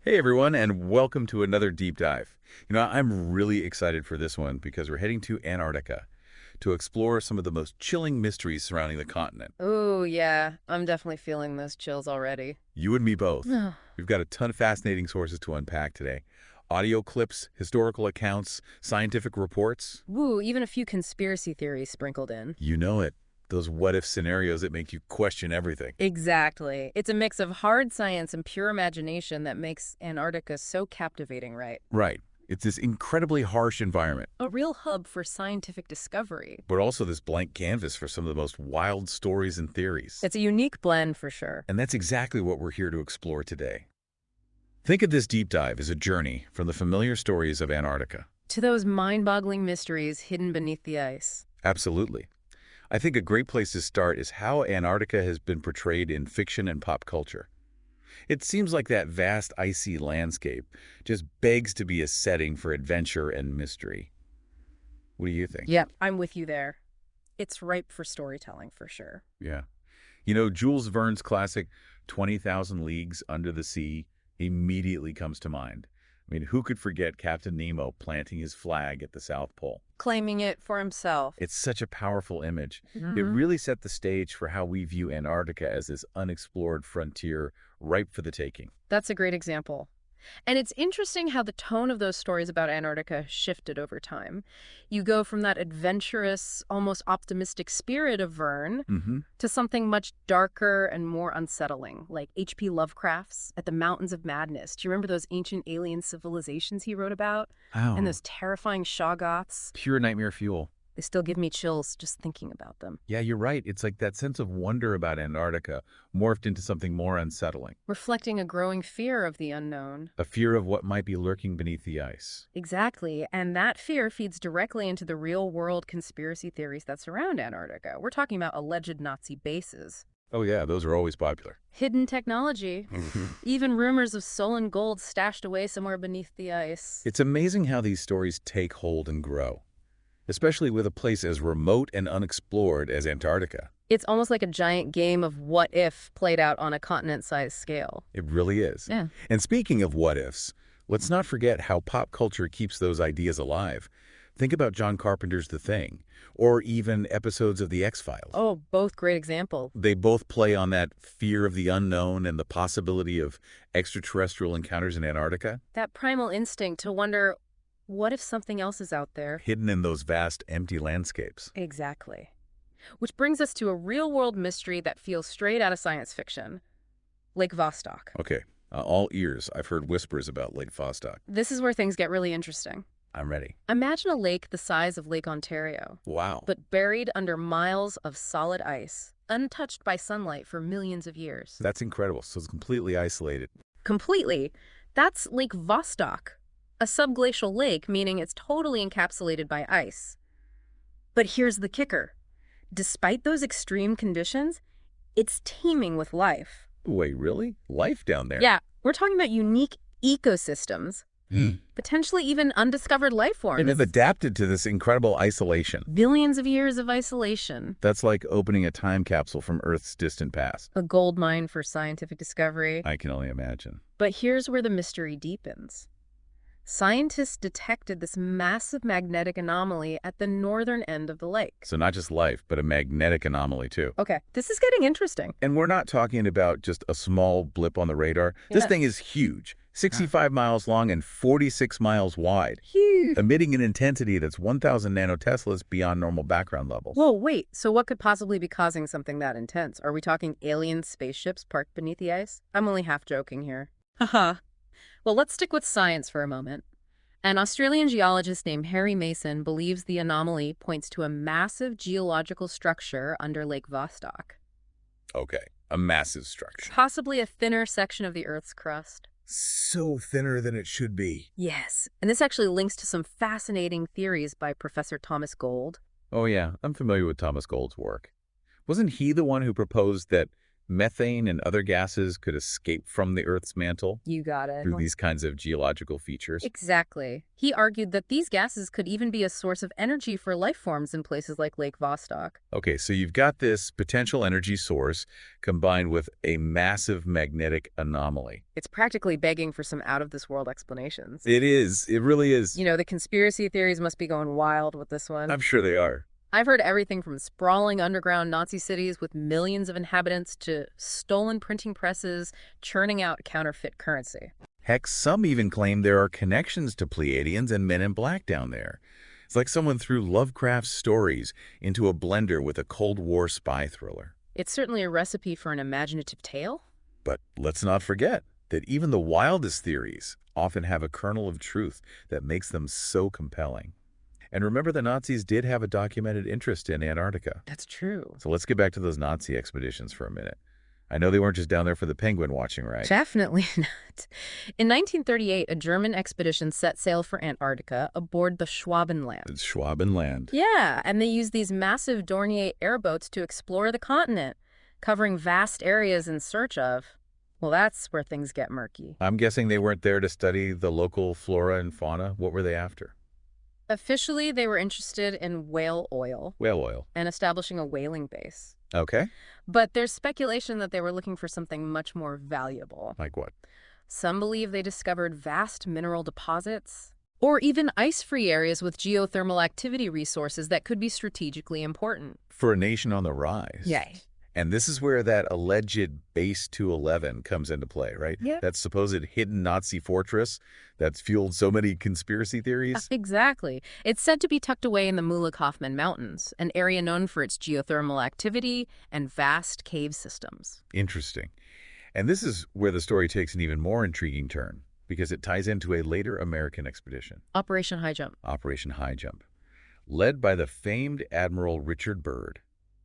Hey everyone, and welcome to another deep dive. I'm really excited for this one because we're heading to Antarctica to explore some of the most chilling mysteries surrounding the continent. Oh, yeah. I'm definitely feeling those chills already. You and me both. Ugh. We've got a ton of fascinating sources to unpack today. Audio clips, historical accounts, scientific reports. Woo, even a few conspiracy theories sprinkled in. You know it. Those what-if scenarios that make you question everything. Exactly. It's a mix of hard science and pure imagination that makes Antarctica so captivating, right? Right. It's this incredibly harsh environment, A real hub for scientific discovery. but also this blank canvas for some of the most wild stories and theories. It's a unique blend for sure. And that's exactly what we're here to explore today. Think of this deep dive as a journey from the familiar stories of Antarctica. To those mind-boggling mysteries hidden beneath the ice. Absolutely. I think a great place to start is how Antarctica has been portrayed in fiction and pop culture. It seems like that vast icy landscape just begs to be a setting for adventure and mystery. What do you think? Yep, I'm with you there. It's ripe for storytelling for sure. Yeah. Jules Verne's classic 20,000 Leagues Under the Sea immediately comes to mind. Who could forget Captain Nemo planting his flag at the South Pole? Claiming it for himself. It's such a powerful image. It Mhm. really set the stage for how we view Antarctica as this unexplored frontier ripe for the taking. That's a great example. And it's interesting how the tone of those stories about Antarctica shifted over time. You go from that adventurous, almost optimistic spirit of Verne Mm-hmm. to something much darker and more unsettling, like H.P. Lovecraft's At the Mountains of Madness. Do you remember those ancient alien civilizations he wrote about? And Oh, those terrifying Shoggoths? pure nightmare fuel. They still give me chills just thinking about them. Yeah, you're right. It's like that sense of wonder about Antarctica morphed into something more unsettling. Reflecting a growing fear of the unknown. A fear of what might be lurking beneath the ice. Exactly, and that fear feeds directly into the real-world conspiracy theories that surround Antarctica. We're talking about alleged Nazi bases, Oh yeah, those are always popular. hidden technology, even rumors of stolen gold stashed away somewhere beneath the ice. It's amazing how these stories take hold and grow, especially with a place as remote and unexplored as Antarctica. It's almost like a giant game of what if played out on a continent-sized scale. It really is. Yeah. And speaking of what ifs, let's not forget how pop culture keeps those ideas alive. Think about John Carpenter's The Thing, or even episodes of The X-Files. Oh, both great examples. They both play on that fear of the unknown and the possibility of extraterrestrial encounters in Antarctica, That primal instinct to wonder, what if something else is out there? hidden in those vast, empty landscapes. Exactly. Which brings us to a real-world mystery that feels straight out of science fiction. Lake Vostok. Okay, all ears. I've heard whispers about Lake Vostok. This is where things get really interesting. I'm ready. Imagine a lake the size of Lake Ontario, Wow. but buried under miles of solid ice, untouched by sunlight for millions of years. That's incredible. So it's completely isolated. Completely. That's Lake Vostok, a subglacial lake, meaning it's totally encapsulated by ice. But here's the kicker. Despite those extreme conditions, it's teeming with life. Wait, really? Life down there? Yeah, we're talking about unique ecosystems, potentially even undiscovered life forms. And have adapted to this incredible isolation. Billions of years of isolation. That's like opening a time capsule from Earth's distant past. A gold mine for scientific discovery. I can only imagine. But here's where the mystery deepens. Scientists detected this massive magnetic anomaly at the northern end of the lake. So not just life, but a magnetic anomaly too. Okay, this is getting interesting. And we're not talking about just a small blip on the radar. This Yeah. thing is huge, 65 miles long and 46 miles wide, Huge. emitting an intensity that's 1,000 nanoteslas beyond normal background levels. Whoa, wait, so what could possibly be causing something that intense? Are we talking alien spaceships parked beneath the ice? I'm only half joking here. Haha. Well, let's stick with science for a moment. An Australian geologist named Harry Mason believes the anomaly points to a massive geological structure under Lake Vostok, Okay, a massive structure. possibly a thinner section of the Earth's crust. So thinner than it should be. Yes, and this actually links to some fascinating theories by Professor Thomas Gold. Oh yeah, I'm familiar with Thomas Gold's work. Wasn't he the one who proposed that Methane and other gases could escape from the Earth's mantle You got it. through these kinds of geological features. Exactly. He argued that these gases could even be a source of energy for life forms in places like Lake Vostok. Okay, so you've got this potential energy source combined with a massive magnetic anomaly. It's practically begging for some out-of-this-world explanations. It is. It really is. You know, the conspiracy theories must be going wild with this one. I'm sure they are. I've heard everything from sprawling underground Nazi cities with millions of inhabitants to stolen printing presses churning out counterfeit currency. Heck, some even claim there are connections to Pleiadians and Men in Black down there. It's like someone threw Lovecraft's stories into a blender with a Cold War spy thriller. It's certainly a recipe for an imaginative tale. But let's not forget that even the wildest theories often have a kernel of truth that makes them so compelling. And remember, the Nazis did have a documented interest in Antarctica. That's true. So let's get back to those Nazi expeditions for a minute. I know they weren't just down there for the penguin watching, right? Definitely not. In 1938, a German expedition set sail for Antarctica aboard the Schwabenland. It's Schwabenland. Yeah, and they used these massive Dornier airboats to explore the continent, covering vast areas in search of... Well, that's where things get murky. I'm guessing they weren't there to study the local flora and fauna. What were they after? Officially, they were interested in whale oil Whale oil. and establishing a whaling base. Okay. But there's speculation that they were looking for something much more valuable. Like what? Some believe they discovered vast mineral deposits, or even ice-free areas with geothermal activity resources that could be strategically important. For a nation on the rise. Yay. And this is where that alleged Base 211 comes into play, right? Yeah. That supposed hidden Nazi fortress that's fueled so many conspiracy theories. Exactly. It's said to be tucked away in the Mula-Kaufman Mountains, an area known for its geothermal activity and vast cave systems. Interesting. And this is where the story takes an even more intriguing turn, because it ties into a later American expedition, Operation High Jump. Operation High Jump, led by the famed Admiral Richard Byrd.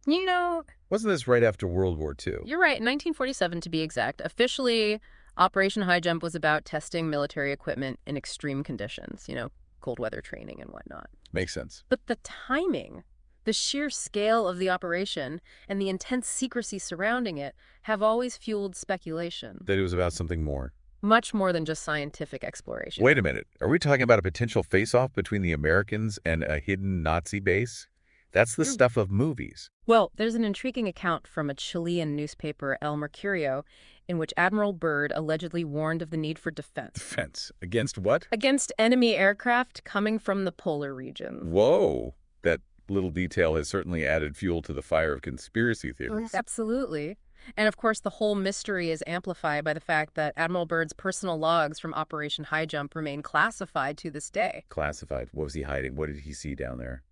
You know, Wasn't this right after World War II? you're right, 1947 to be exact. Officially, Operation High Jump was about testing military equipment in extreme conditions, you know, cold weather training and whatnot. Makes sense. But the timing, the sheer scale of the operation, and the intense secrecy surrounding it have always fueled speculation. That it was about something more. Much more than just scientific exploration. Wait a minute. Are we talking about a potential face-off between the Americans and a hidden Nazi base? That's the stuff of movies. Well, there's an intriguing account from a Chilean newspaper, El Mercurio, in which Admiral Byrd allegedly warned of the need for defense Defense. Against what? against enemy aircraft coming from the polar regions. Whoa. That little detail has certainly added fuel to the fire of conspiracy theories. Absolutely. And of course, the whole mystery is amplified by the fact that Admiral Byrd's personal logs from Operation High Jump remain classified to this day. Classified. What was he hiding? What did he see down there?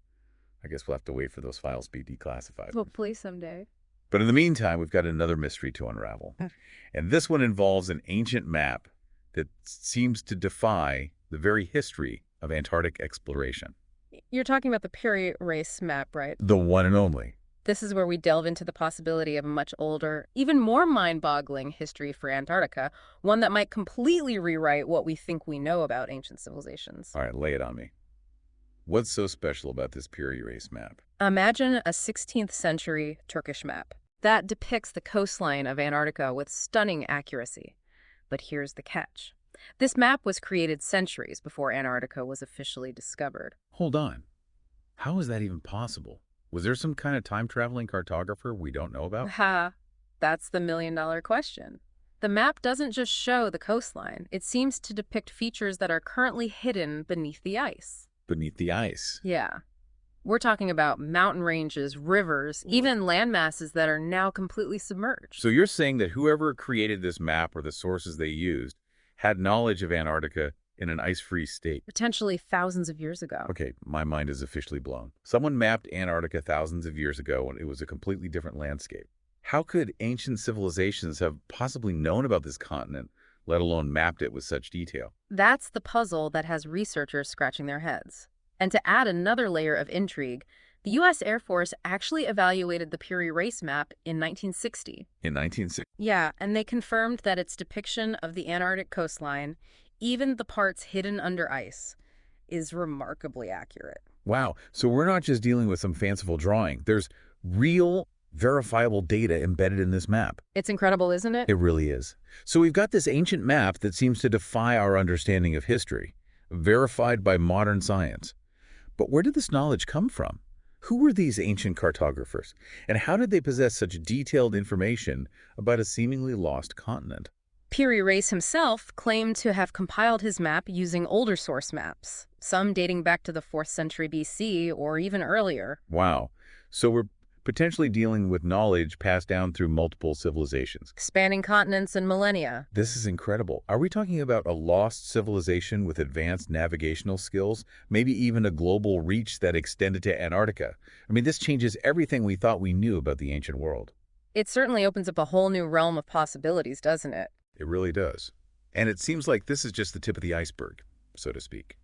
I guess we'll have to wait for those files to be declassified. Hopefully someday. But in the meantime, we've got another mystery to unravel. And this one involves an ancient map that seems to defy the very history of Antarctic exploration. You're talking about the Piri Race map, right? The one and only. This is where we delve into the possibility of a much older, even more mind-boggling history for Antarctica, one that might completely rewrite what we think we know about ancient civilizations. All right, lay it on me. What's so special about this Piri Race map? Imagine a 16th century Turkish map that depicts the coastline of Antarctica with stunning accuracy. But here's the catch. This map was created centuries before Antarctica was officially discovered. Hold on. How is that even possible? Was there some kind of time-traveling cartographer we don't know about? Ha! That's the million-dollar question. The map doesn't just show the coastline. It seems to depict features that are currently hidden beneath the ice. Beneath the ice. Yeah. We're talking about mountain ranges, rivers, even land masses that are now completely submerged. So you're saying that whoever created this map or the sources they used had knowledge of Antarctica in an ice-free state? Potentially thousands of years ago. Okay, my mind is officially blown. Someone mapped Antarctica thousands of years ago and it was a completely different landscape. How could ancient civilizations have possibly known about this continent, let alone mapped it with such detail? That's the puzzle that has researchers scratching their heads. And to add another layer of intrigue, the U.S. Air Force actually evaluated the Piri Race map in 1960. In 1960? Yeah, and they confirmed that its depiction of the Antarctic coastline, even the parts hidden under ice, is remarkably accurate. Wow, so we're not just dealing with some fanciful drawing. There's real verifiable data embedded in this map. It's incredible, isn't it? It really is. So we've got this ancient map that seems to defy our understanding of history, verified by modern science. But where did this knowledge come from? Who were these ancient cartographers, and how did they possess such detailed information about a seemingly lost continent? Piri Reis himself claimed to have compiled his map using older source maps, some dating back to the 4th century BC or even earlier. Wow. So we're potentially dealing with knowledge passed down through multiple civilizations. Spanning continents and millennia. This is incredible. Are we talking about a lost civilization with advanced navigational skills, maybe even a global reach that extended to Antarctica? I mean, this changes everything we thought we knew about the ancient world. It certainly opens up a whole new realm of possibilities, doesn't it? It really does. And it seems like this is just the tip of the iceberg, so to speak.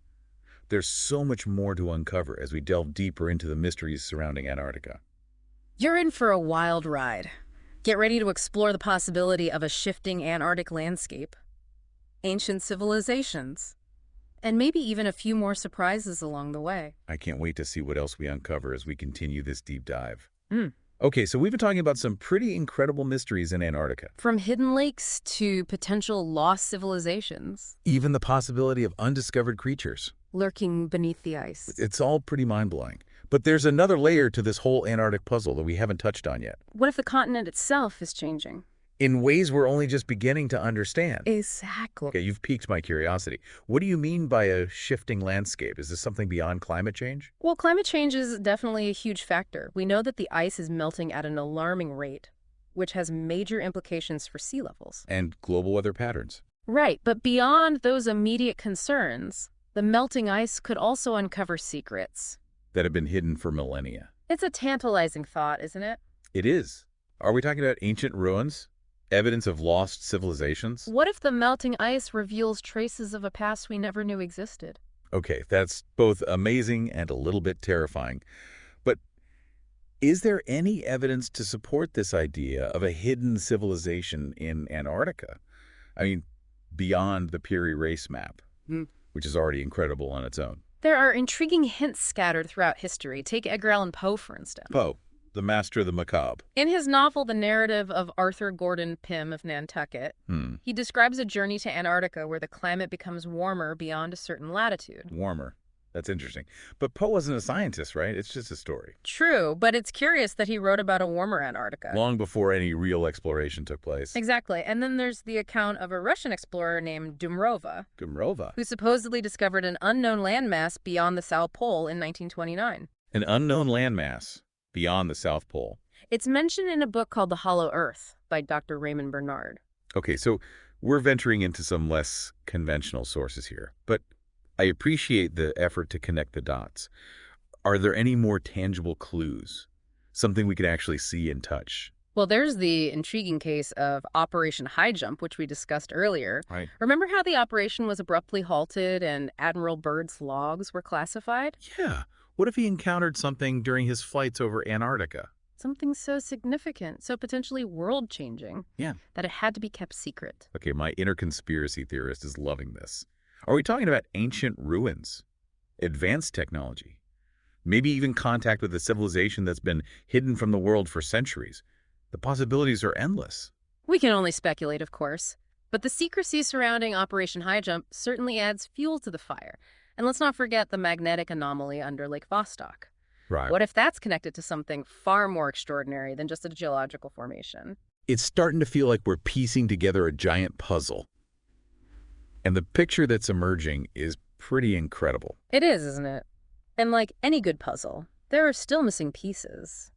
There's so much more to uncover as we delve deeper into the mysteries surrounding Antarctica. You're in for a wild ride. Get ready to explore the possibility of a shifting Antarctic landscape, ancient civilizations, and maybe even a few more surprises along the way. I can't wait to see what else we uncover as we continue this deep dive. Mm. Okay, so we've been talking about some pretty incredible mysteries in Antarctica. From hidden lakes to potential lost civilizations. Even the possibility of undiscovered creatures. Lurking beneath the ice. It's all pretty mind-blowing. But there's another layer to this whole Antarctic puzzle that we haven't touched on yet. What if the continent itself is changing? In ways we're only just beginning to understand. Exactly. Okay, you've piqued my curiosity. What do you mean by a shifting landscape? Is this something beyond climate change? Well, climate change is definitely a huge factor. We know that the ice is melting at an alarming rate, which has major implications for sea levels. And global weather patterns. Right, but beyond those immediate concerns, the melting ice could also uncover secrets That have been hidden for millennia. It's a tantalizing thought, isn't it? It is. Are we talking about ancient ruins? Evidence of lost civilizations? What if the melting ice reveals traces of a past we never knew existed? Okay, that's both amazing and a little bit terrifying. But is there any evidence to support this idea of a hidden civilization in Antarctica? I mean, beyond the Piri Reis map, which is already incredible on its own. There are intriguing hints scattered throughout history. Take Edgar Allan Poe, for instance. Poe, the master of the macabre. In his novel, The Narrative of Arthur Gordon Pym of Nantucket, he describes a journey to Antarctica where the climate becomes warmer beyond a certain latitude. Warmer. That's interesting. But Poe wasn't a scientist, right? It's just a story. True, but it's curious that he wrote about a warmer Antarctica. Long before any real exploration took place. Exactly. And then there's the account of a Russian explorer named Dumrova, who supposedly discovered an unknown landmass beyond the South Pole in 1929. An unknown landmass beyond the South Pole. It's mentioned in a book called The Hollow Earth by Dr. Raymond Bernard. Okay, so we're venturing into some less conventional sources here, but I appreciate the effort to connect the dots. Are there any more tangible clues? Something we can actually see and touch? Well, there's the intriguing case of Operation High Jump, which we discussed earlier. Right. Remember how the operation was abruptly halted and Admiral Byrd's logs were classified? Yeah. What if he encountered something during his flights over Antarctica? Something so significant, so potentially world-changing, that it had to be kept secret. Okay, my inner conspiracy theorist is loving this. Are we talking about ancient ruins, advanced technology, maybe even contact with a civilization that's been hidden from the world for centuries? The possibilities are endless. We can only speculate, of course, but the secrecy surrounding Operation High Jump certainly adds fuel to the fire. And let's not forget the magnetic anomaly under Lake Vostok. Right. What if that's connected to something far more extraordinary than just a geological formation? It's starting to feel like we're piecing together a giant puzzle. And the picture that's emerging is pretty incredible. It is, isn't it? And like any good puzzle, there are still missing pieces.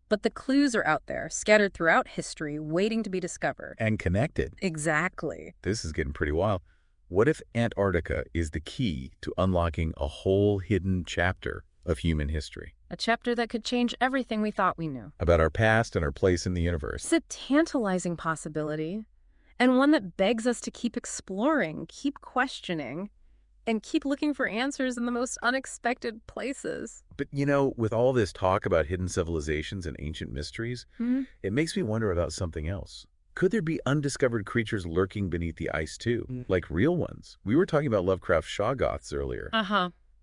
But the clues are out there, scattered throughout history, waiting to be discovered. And connected. Exactly. This is getting pretty wild. What if Antarctica is the key to unlocking a whole hidden chapter of human history? A chapter that could change everything we thought we knew. About our past and our place in the universe. It's a tantalizing possibility, and one that begs us to keep exploring, keep questioning, and keep looking for answers in the most unexpected places. But, you know, with all this talk about hidden civilizations and ancient mysteries, it makes me wonder about something else. Could there be undiscovered creatures lurking beneath the ice, too? Like real ones? We were talking about Lovecraft's Shoggoths earlier.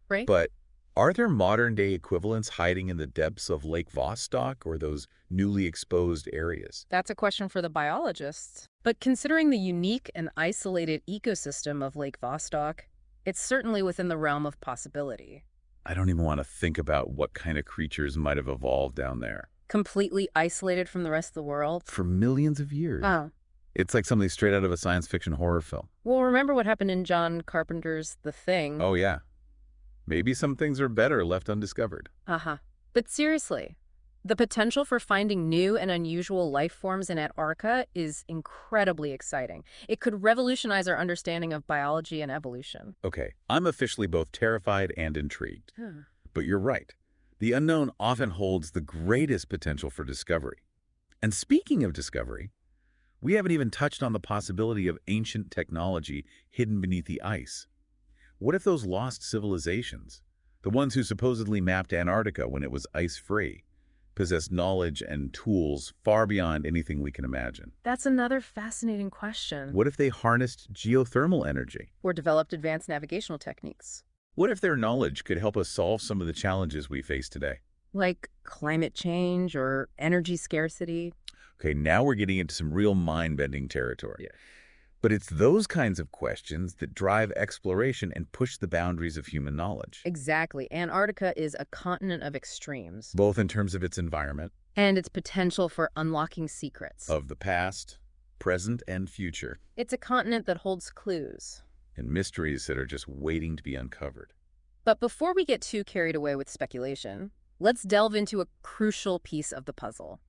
Right. But Are there modern-day equivalents hiding in the depths of Lake Vostok or those newly exposed areas? That's a question for the biologists. But considering the unique and isolated ecosystem of Lake Vostok, it's certainly within the realm of possibility. I don't even want to think about what kind of creatures might have evolved down there. Completely isolated from the rest of the world. For millions of years. Oh. It's like something straight out of a science fiction horror film. Well, remember what happened in John Carpenter's The Thing? Oh, yeah. Maybe some things are better left undiscovered. Uh-huh. But seriously, the potential for finding new and unusual life forms in Antarctica is incredibly exciting. It could revolutionize our understanding of biology and evolution. Okay, I'm officially both terrified and intrigued. Huh. But you're right. The unknown often holds the greatest potential for discovery. And speaking of discovery, we haven't even touched on the possibility of ancient technology hidden beneath the ice. What if those lost civilizations, the ones who supposedly mapped Antarctica when it was ice-free, possess knowledge and tools far beyond anything we can imagine? That's another fascinating question. What if they harnessed geothermal energy? Or developed advanced navigational techniques. What if their knowledge could help us solve some of the challenges we face today? Like climate change or energy scarcity. Okay, now we're getting into some real mind-bending territory. Yeah. But it's those kinds of questions that drive exploration and push the boundaries of human knowledge, Exactly. Antarctica is a continent of extremes. both in terms of its environment, And its potential for unlocking secrets. of the past, present, and future, It's a continent that holds clues. and mysteries that are just waiting to be uncovered. But before we get too carried away with speculation, let's delve into a crucial piece of the puzzle.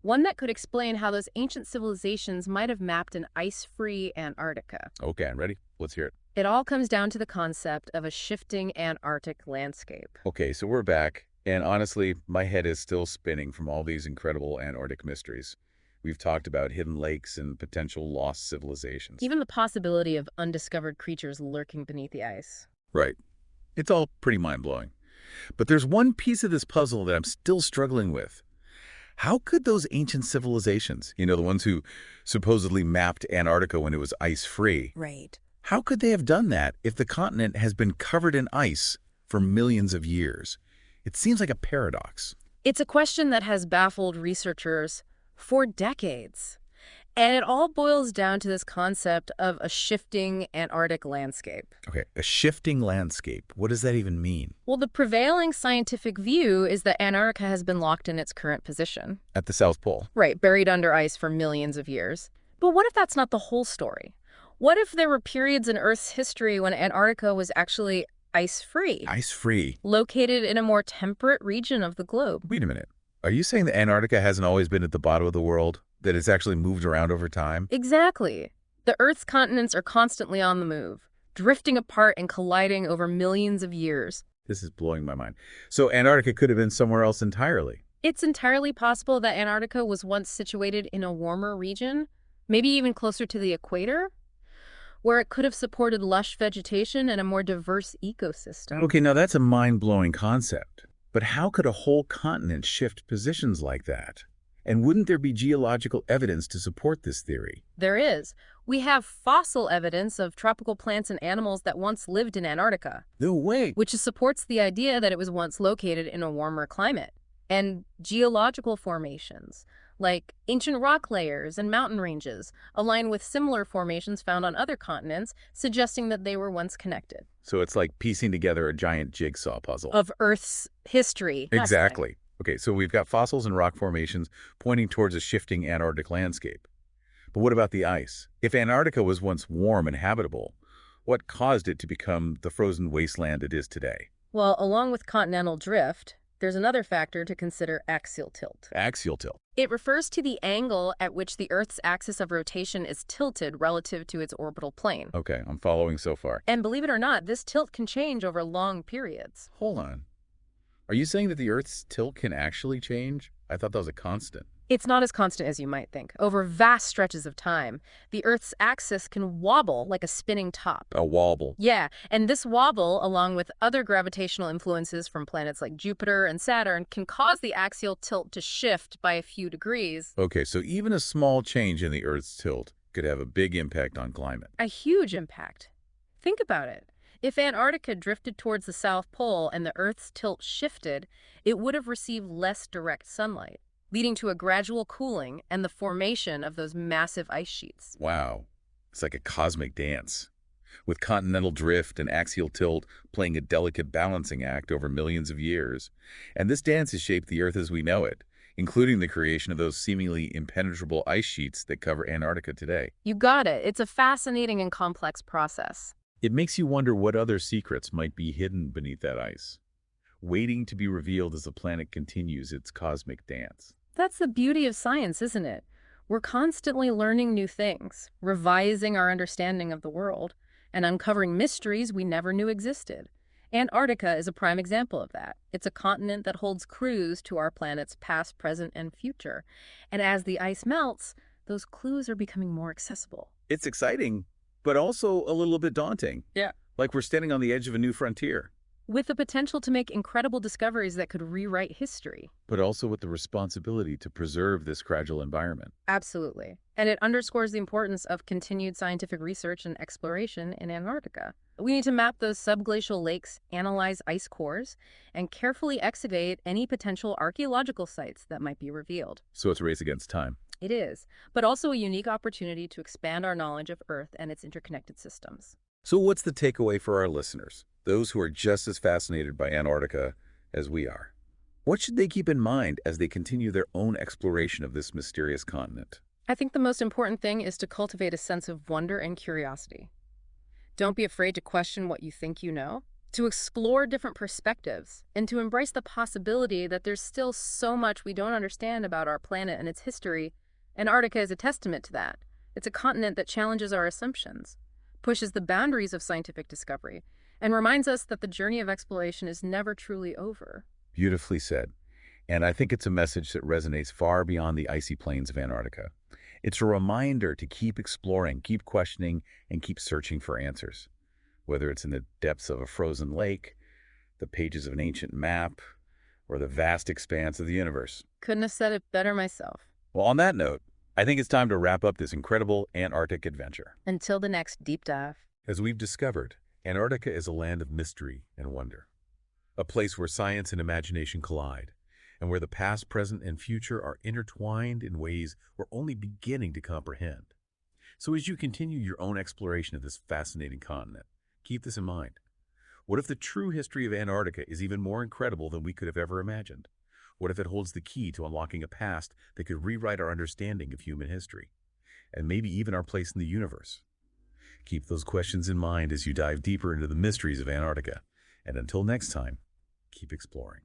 One that could explain how those ancient civilizations might have mapped an ice-free Antarctica. Okay, I'm ready. Let's hear it. It all comes down to the concept of a shifting Antarctic landscape. Okay, so we're back, and honestly, my head is still spinning from all these incredible Antarctic mysteries. We've talked about hidden lakes and potential lost civilizations. Even the possibility of undiscovered creatures lurking beneath the ice. Right. It's all pretty mind-blowing. But there's one piece of this puzzle that I'm still struggling with. How could those ancient civilizations, the ones who supposedly mapped Antarctica when it was ice-free, Right. how could they have done that if the continent has been covered in ice for millions of years? It seems like a paradox. It's a question that has baffled researchers for decades. And it all boils down to this concept of a shifting Antarctic landscape. Okay, a shifting landscape. What does that even mean? Well, the prevailing scientific view is that Antarctica has been locked in its current position. At the South Pole. Right, buried under ice for millions of years. But what if that's not the whole story? What if there were periods in Earth's history when Antarctica was actually ice-free? Ice-free. Located in a more temperate region of the globe. Wait a minute. Are you saying that Antarctica hasn't always been at the bottom of the world? That it's actually moved around over time? Exactly. The Earth's continents are constantly on the move, drifting apart and colliding over millions of years. This is blowing my mind. So Antarctica could have been somewhere else entirely. It's entirely possible that Antarctica was once situated in a warmer region, maybe even closer to the equator, where it could have supported lush vegetation and a more diverse ecosystem. Okay, now that's a mind-blowing concept. But how could a whole continent shift positions like that? And wouldn't there be geological evidence to support this theory? There is. We have fossil evidence of tropical plants and animals that once lived in Antarctica, No way. which supports the idea that it was once located in a warmer climate. And geological formations, like ancient rock layers and mountain ranges, align with similar formations found on other continents, suggesting that they were once connected. So it's like piecing together a giant jigsaw puzzle. Of Earth's history. Exactly. Okay, so we've got fossils and rock formations pointing towards a shifting Antarctic landscape. But what about the ice? If Antarctica was once warm and habitable, what caused it to become the frozen wasteland it is today? Well, along with continental drift, there's another factor to consider: axial tilt. Axial tilt. It refers to the angle at which the Earth's axis of rotation is tilted relative to its orbital plane. Okay, I'm following so far. And believe it or not, this tilt can change over long periods. Hold on. Are you saying that the Earth's tilt can actually change? I thought that was a constant. It's not as constant as you might think. Over vast stretches of time, the Earth's axis can wobble like a spinning top. A wobble. Yeah, and this wobble, along with other gravitational influences from planets like Jupiter and Saturn, can cause the axial tilt to shift by a few degrees. Okay, so even a small change in the Earth's tilt could have a big impact on climate. A huge impact. Think about it. If Antarctica drifted towards the South Pole and the Earth's tilt shifted, it would have received less direct sunlight, leading to a gradual cooling and the formation of those massive ice sheets. Wow. It's like a cosmic dance, with continental drift and axial tilt playing a delicate balancing act over millions of years. And this dance has shaped the Earth as we know it, including the creation of those seemingly impenetrable ice sheets that cover Antarctica today. You got it. It's a fascinating and complex process. It makes you wonder what other secrets might be hidden beneath that ice, waiting to be revealed as the planet continues its cosmic dance. That's the beauty of science, isn't it? We're constantly learning new things, revising our understanding of the world, and uncovering mysteries we never knew existed. Antarctica is a prime example of that. It's a continent that holds clues to our planet's past, present, and future. And as the ice melts, those clues are becoming more accessible. It's exciting, but also a little bit daunting. Yeah. Like we're standing on the edge of a new frontier, With the potential to make incredible discoveries that could rewrite history. but also with the responsibility to preserve this fragile environment. Absolutely. And it underscores the importance of continued scientific research and exploration in Antarctica. We need to map those subglacial lakes, analyze ice cores, and carefully excavate any potential archaeological sites that might be revealed. So it's a race against time. It is, but also a unique opportunity to expand our knowledge of Earth and its interconnected systems. So what's the takeaway for our listeners, those who are just as fascinated by Antarctica as we are? What should they keep in mind as they continue their own exploration of this mysterious continent? I think the most important thing is to cultivate a sense of wonder and curiosity. Don't be afraid to question what you think you know, to explore different perspectives, and to embrace the possibility that there's still so much we don't understand about our planet and its history. Antarctica is a testament to that. It's a continent that challenges our assumptions, pushes the boundaries of scientific discovery, and reminds us that the journey of exploration is never truly over. Beautifully said. And I think it's a message that resonates far beyond the icy plains of Antarctica. It's a reminder to keep exploring, keep questioning, and keep searching for answers. Whether it's in the depths of a frozen lake, the pages of an ancient map, or the vast expanse of the universe. Couldn't have said it better myself. Well, on that note, I think it's time to wrap up this incredible Antarctic adventure. Until the next deep dive. As we've discovered, Antarctica is a land of mystery and wonder. A place where science and imagination collide, and where the past, present, and future are intertwined in ways we're only beginning to comprehend. So as you continue your own exploration of this fascinating continent, keep this in mind. What if the true history of Antarctica is even more incredible than we could have ever imagined? What if it holds the key to unlocking a past that could rewrite our understanding of human history, and maybe even our place in the universe? Keep those questions in mind as you dive deeper into the mysteries of Antarctica. And until next time, keep exploring.